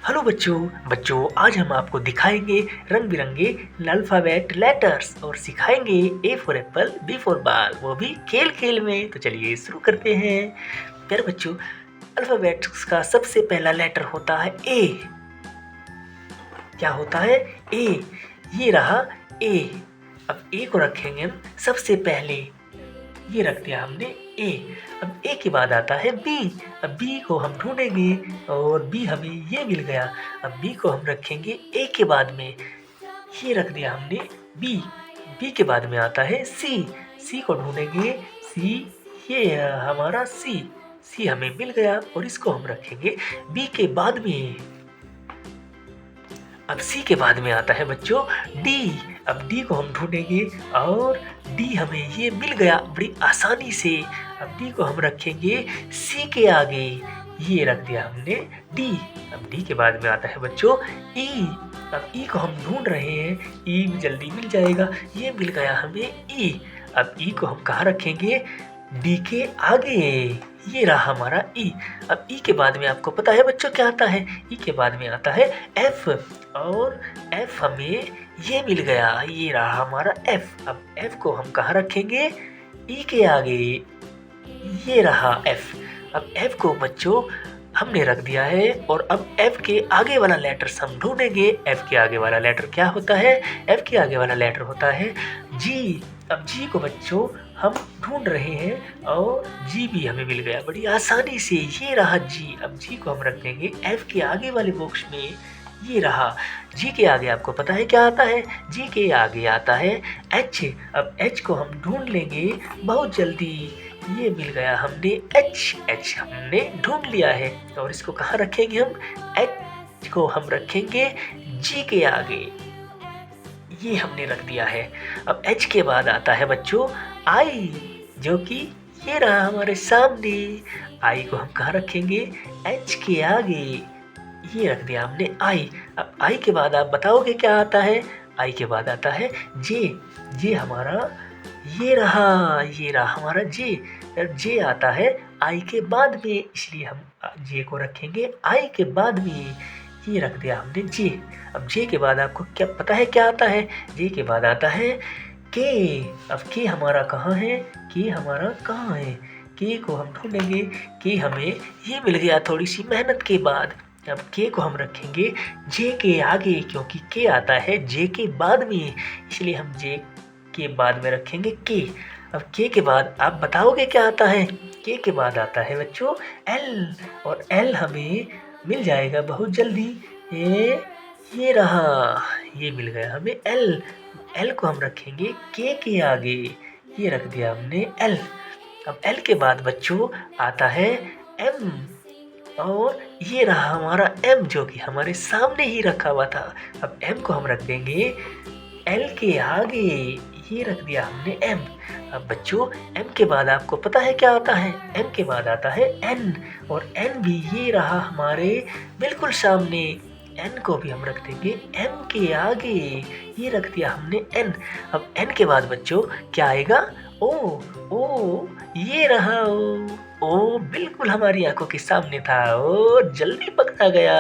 Hello बच्चों बच्चों आज हम आपको दिखाएंगे रंग बिरंगे अल्फ़ाबेट लेटर्स और सिखाएंगे A for apple B for ball, वो भी खेल खेल में। तो चलिए शुरू करते हैं। प्यारे बच्चों, अल्फ़ाबेट्स का सबसे पहला लेटर होता है ए। क्या होता है? ए। ये रहा ए। अब ए को रखेंगे हम सबसे पहले। ये रख दिया हमने ए। अब ए के बाद आता है बी। अब बी को हम ढूंढेंगे और बी हमें ये मिल गया। अब बी को हम रखेंगे ए के बाद में। ये रख दिया हमने बी। बी के बाद में आता है सी। सी को ढूंढेंगे। सी, ये है हमारा सी। सी हमें मिल गया और इसको हम रखेंगे बी के बाद में। अब सी के बाद में आता है बच्चों डी। अब डी को हम ढूंढेंगे और डी हमें ये मिल गया बड़ी आसानी से। अब डी को हम रखेंगे सी के आगे। ये रख दिया हमने डी। अब डी के बाद में आता है बच्चों ई। अब ई को हम ढूंढ रहे हैं, ई जल्दी मिल जाएगा। ये मिल गया हमें ई। अब ई को हम कहाँ रखेंगे? डी के आगे। ये रहा हमारा ई। अब ई के बाद में आपको पता है बच्चों क्या आता है? ई के बाद में आता है एफ और एफ हमें ये मिल गया। ये रहा हमारा एफ। अब एफ को हम कहाँ रखेंगे? ई के आगे। ये रहा एफ। अब एफ को बच्चों हमने रख दिया है और अब एफ के आगे वाला लेटर हम ढूंढेंगे। एफ के आगे वाला लेटर क्या होता है? एफ के आगे वाला लेटर होता है जी। अब जी को बच्चों हम ढूंढ रहे हैं और जी भी हमें मिल गया बड़ी आसानी से। ये रहा जी। अब जी को हम रख देंगे एफ के आगे वाले बॉक्स में। ये रहा जी। के आगे आपको पता है क्या आता है? जी के आगे आता है एच। अब एच को हम ढूंढ लेंगे बहुत जल्दी। ये मिल गया हमने एच। एच हमने ढूंढ लिया है और इसको कहाँ रखेंगे हम? एच को हम रखेंगे जी के आगे। ये हमने रख दिया है। अब एच के बाद आता है बच्चों आई, जो कि ये रहा हमारे सामने। आई को हम कहाँ रखेंगे? एच के आगे। ये रख दिया हमने आई। अब आई के बाद आप बताओगे क्या आता है? आई के बाद आता है जे। जे हमारा ये रहा हमारा जे। जे आता है आई के बाद में, इसलिए हम जे को रखेंगे आई के बाद में। ये रख दिया हमने जे। अब जे के बाद आपको क्या पता है क्या आता है? जे के बाद आता है के। अब के हमारा कहाँ है? के हमारा कहाँ है? के को हम ढूंढेंगे। के हमें ये मिल गया थोड़ी सी मेहनत के बाद। अब के को हम रखेंगे जे के आगे, क्योंकि के आता है जे के बाद में, इसलिए हम जे के बाद में रखेंगे के। अब के के बाद आप बताओगे क्या आता है? के के बाद आता है बच्चों एल। और एल हमें मिल जाएगा बहुत जल्दी। ये रहा, ये मिल गया हमें एल। एल को हम रखेंगे के आगे। ये रख दिया हमने एल। अब एल के बाद बच्चों आता है एम। और ये रहा हमारा एम, जो कि हमारे सामने ही रखा हुआ था। अब एम को हम रख देंगे एल के आगे। ये रख दिया हमने एम। अब बच्चों एम के बाद आपको पता है क्या आता है? एम के बाद आता है एन। और एन भी ये रहा हमारे बिल्कुल सामने। एन को भी हम रख देंगे एम के आगे। ये रख दिया हमने एन। अब एन के बाद बच्चों क्या आएगा? ओ। ओ ये रहा ओ। ओ बिल्कुल हमारी आंखों के सामने था। ओ जल्दी पकड़ा गया।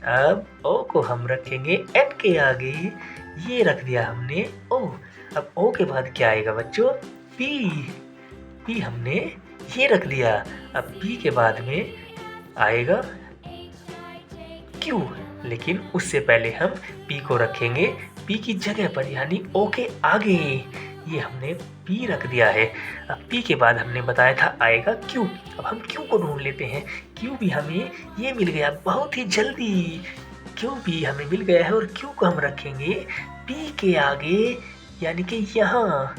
अब ओ को हम रखेंगे एन के आगे। ये रख दिया हमने ओ। अब ओ के बाद क्या आएगा बच्चों? पी। पी हमने ये रख दिया। अब पी के बाद में आएगा क्यू, लेकिन उससे पहले हम पी को रखेंगे पी की जगह पर, यानी ओ के आगे। ये हमने पी रख दिया है। अब पी के बाद हमने बताया था आएगा क्यू। अब हम क्यू को ढूंढ लेते हैं। क्यू भी हमें ये मिल गया बहुत ही जल्दी। क्यू भी हमें मिल गया है और क्यू को हम रखेंगे पी के आगे, यानी कि यहाँ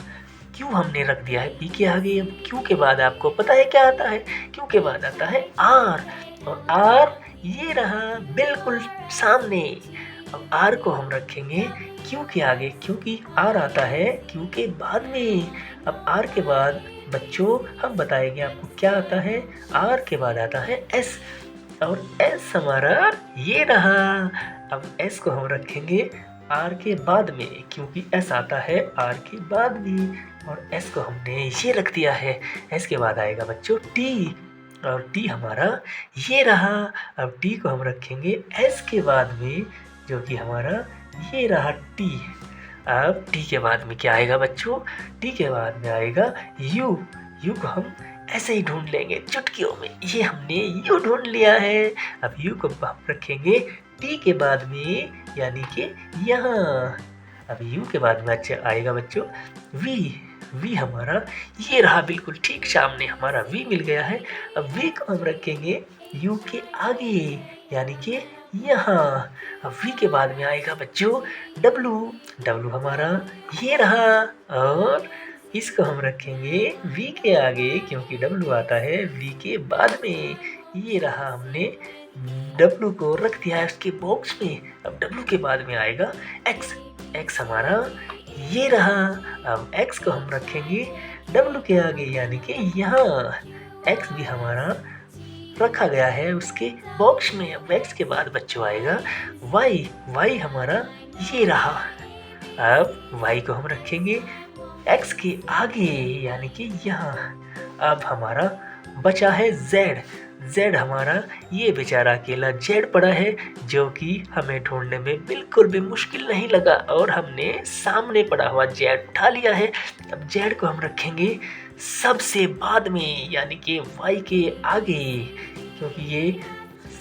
क्यू हमने रख दिया है पी के आगे। अब क्यू के बाद आपको पता है क्या आता है? क्यू के बाद आता है आर। और आर ये रहा बिल्कुल सामने। अब आर को हम रखेंगे क्यू के आगे, क्योंकि आर आता है क्यू के बाद में। अब आर के बाद बच्चों हम बताएंगे आपको क्या आता है। आर के बाद आता है एस। और एस हमारा ये रहा। अब एस को हम रखेंगे आर के बाद में, क्योंकि एस आता है आर के बाद में। और एस को हमने ये रख दिया है। एस के बाद आएगा बच्चों टी। और डी हमारा ये रहा। अब डी को हम रखेंगे एस के बाद में, जो कि हमारा ये रहा टी। अब टी के बाद में क्या आएगा बच्चों? टी के बाद में आएगा यू। यू को हम ऐसे ही ढूंढ लेंगे चुटकियों में। ये हमने यू ढूंढ लिया है। अब यू को हम रखेंगे टी के बाद में, यानी कि यहाँ। अब यू के बाद में अच्छा आएगा बच्चों वी। वी हमारा ये रहा, बिल्कुल ठीक सामने हमारा वी मिल गया है। अब वी को हम रखेंगे यू के आगे, यानी कि यहाँ। अब वी के बाद में आएगा बच्चों डब्लू। डब्लू हमारा ये रहा, और इसको हम रखेंगे वी के आगे, क्योंकि डब्लू आता है वी के बाद में। ये रहा, हमने डब्लू को रख दिया है उसके बॉक्स में। अब डब्लू के बाद में आएगा एक्स। एक्स हमारा ये रहा। अब एक्स को हम रखेंगे डब्लू के आगे, यानी कि यहाँ। एक्स भी हमारा रखा गया है उसके बॉक्स में। अब एक्स के बाद बच्चों आएगा वाई। वाई हमारा ये रहा। अब वाई को हम रखेंगे एक्स के आगे, यानी कि यहाँ। अब हमारा बचा है जेड। जेड हमारा ये बेचारा अकेला जेड पड़ा है, जो कि हमें ढूंढने में बिल्कुल भी मुश्किल नहीं लगा, और हमने सामने पड़ा हुआ जेड उठा लिया है। अब जेड को हम रखेंगे सबसे बाद में, यानी कि वाई के आगे, क्योंकि ये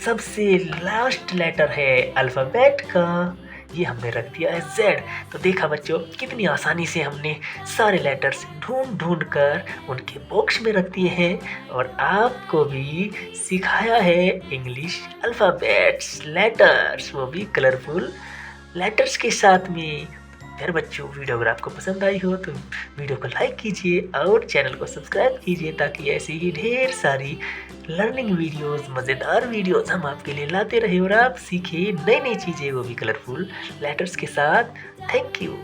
सबसे लास्ट लेटर है अल्फ़ाबेट का। ये हमने रख दिया है जेड। तो देखा बच्चों कितनी आसानी से हमने सारे लेटर्स ढूंढ ढूंढ कर उनके बॉक्स में रख दिए हैं, और आपको भी सिखाया है इंग्लिश अल्फ़ाबेट्स, लेटर्स, वो भी कलरफुल लेटर्स के साथ में। फिर बच्चों वीडियो अगर आपको पसंद आई हो तो वीडियो को लाइक कीजिए और चैनल को सब्सक्राइब कीजिए, ताकि ऐसी ही ढेर सारी लर्निंग वीडियोस, मज़ेदार वीडियोस हम आपके लिए लाते रहे और आप सीखे नई नई चीज़ें, वो भी कलरफुल लेटर्स के साथ। Thank you.